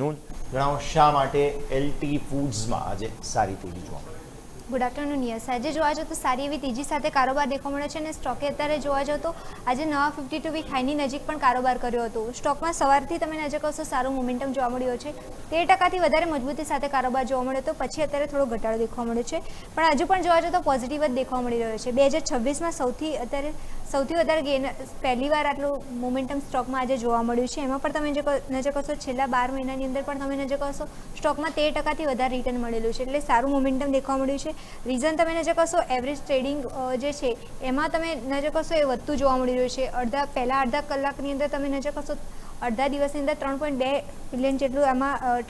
Noon જણાવો શા માટે એલટી ફૂડ્સમાં આજે સારી તેજી જોવા મળે? ગુડ આફ્ટરનૂન યસ, આજે જોવા જાઓ તો સારી એવી તેજી સાથે કારોબાર દેખવા મળ્યો છે અને સ્ટોકે અત્યારે જોવા જાઓ તો આજે નવા 52 વીક હાઈની નજીક પણ કારોબાર કર્યો હતો. સ્ટોકમાં સવારથી તમે નજર કરશો સારું મોમેન્ટમ જોવા મળ્યો છે, 13% વધારે મજબૂતી સાથે કારોબાર જોવા મળ્યો હતો. પછી અત્યારે થોડો ઘટાડો દેખવા મળ્યો છે, પણ હજુ પણ જોવા જાઓ તો પોઝિટિવ જ દેખવા મળી રહ્યો છે. 2026માં સૌથી વધારે ગેન પહેલીવાર આટલું મોમેન્ટમ સ્ટોકમાં આજે જોવા મળ્યું છે. એમાં પણ તમે નજર કરશો છેલ્લા 12 મહિનાની અંદર પણ તમે નજર કરશો સ્ટોકમાં 13%થી વધારે રિટર્ન મળેલું છે, એટલે સારું મોમેન્ટમ દેખવા મળ્યું છે. રીઝન તમે નજર કરશો એવરેજ ટ્રેડિંગ જે છે એમાં તમે નજર કરશો એ વધતું જોવા મળી રહ્યું છે. પહેલા અડધા કલાકની અંદર તમે નજર કરશો અડધા દિવસની અંદર 3.2 બિલિયન જેટલું એમાં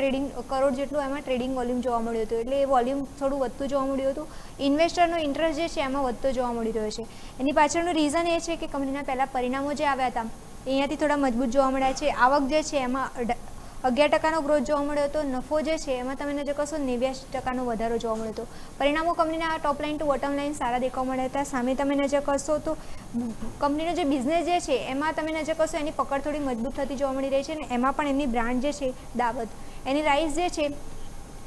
કરોડ જેટલું એમાં ટ્રેડિંગ વોલ્યુમ જોવા મળ્યું હતું, એટલે એ વોલ્યુમ થોડું વધતું જોવા મળ્યું હતું. ઇન્વેસ્ટરનો ઇન્ટરેસ્ટ જે છે એમાં વધતો જોવા મળી રહ્યો છે. એની પાછળનું રીઝન એ છે કે કંપનીના પહેલાં પરિણામો જે આવ્યા હતા અહીંયાથી થોડા મજબૂત જોવા મળ્યા છે. આવક જે છે એમાં 11% ગ્રોથ જોવા મળ્યો હતો. નફો જે છે એમાં તમે નજર કરશો 89% વધારો જોવા મળ્યો હતો. પરિણામો કંપનીના ટોપ લાઇન ટુ બોટમ લાઇન સારા દેખવા મળ્યા હતા. સામે તમે નજર કરશો તો કંપનીનો જે બિઝનેસ જે છે એમાં તમે નજર કરશો એની પકડ થોડી મજબૂત થતી જોવા મળી રહી છે અને એમાં પણ એમની બ્રાન્ડ જે છે દાવત, એની રાઇસ જે છે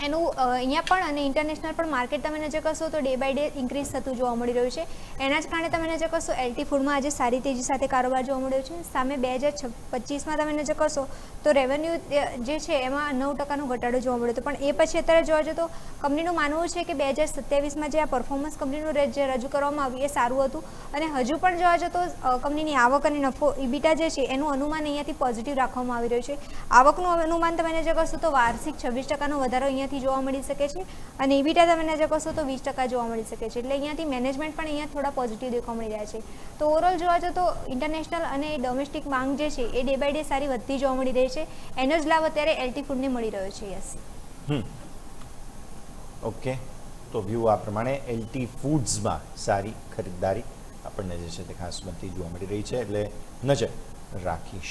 એનું અહીંયા પણ અને ઇન્ટરનેશનલ પણ માર્કેટ તમે નજર કરશો તો ડે બાય ડે ઇન્ક્રીઝ થતું જોવા મળી રહ્યું છે. એના જ કારણે તમે નજર કરશો એલટી ફૂડમાં આજે સારી તેજી સાથે કારોબાર જોવા મળ્યો છે. સામે 2025માં તમે નજર કરશો તો રેવન્યુ જે છે એમાં 9%નો ઘટાડો જોવા મળ્યો હતો, પણ એ પછી અત્યારે જોવા જઈએ તો કંપનીનું માનવું છે કે 2027માં જે આ પરફોર્મન્સ કંપનીનું જે રજૂ કરવામાં આવ્યું એ સારું હતું અને હજુ પણ જોવા જઈએ તો કંપનીની આવક અને નફો ઇબીટા જે છે એનું અનુમાન અહીંયાથી પોઝિટિવ રાખવામાં આવી રહ્યું છે. આવકનું અનુમાન તમે નજર કરશો તો વાર્ષિક 26%નો વધારો અહીંયાથી જોવા મળી શકે છે અને ઇબીટા તમે નજર કરશો તો 20% જોવા મળી શકે છે, એટલે અહીંયાથી મેનેજમેન્ટ પણ અહીંયા થોડા પોઝિટિવ દેખવા મળી રહ્યા છે. તો ઓવરઓલ જોવા જઈએ તો ઇન્ટરનેશનલ અને ડોમેસ્ટિક માંગ જે છે એ ડે બાય ડે સારી વધતી જોવા મળી રહી છે. એનો જ લાભ અત્યારે એલટી ફૂડને મળી રહ્યો છે. યસ, ઓકે, તો વ્યૂ આ પ્રમાણે એલટી ફૂડ્સમાં સારી ખરીદદારી આપણને જે છે તે ખાસ બનતી જોવા મળી રહી છે, એટલે નજર રાખીશું.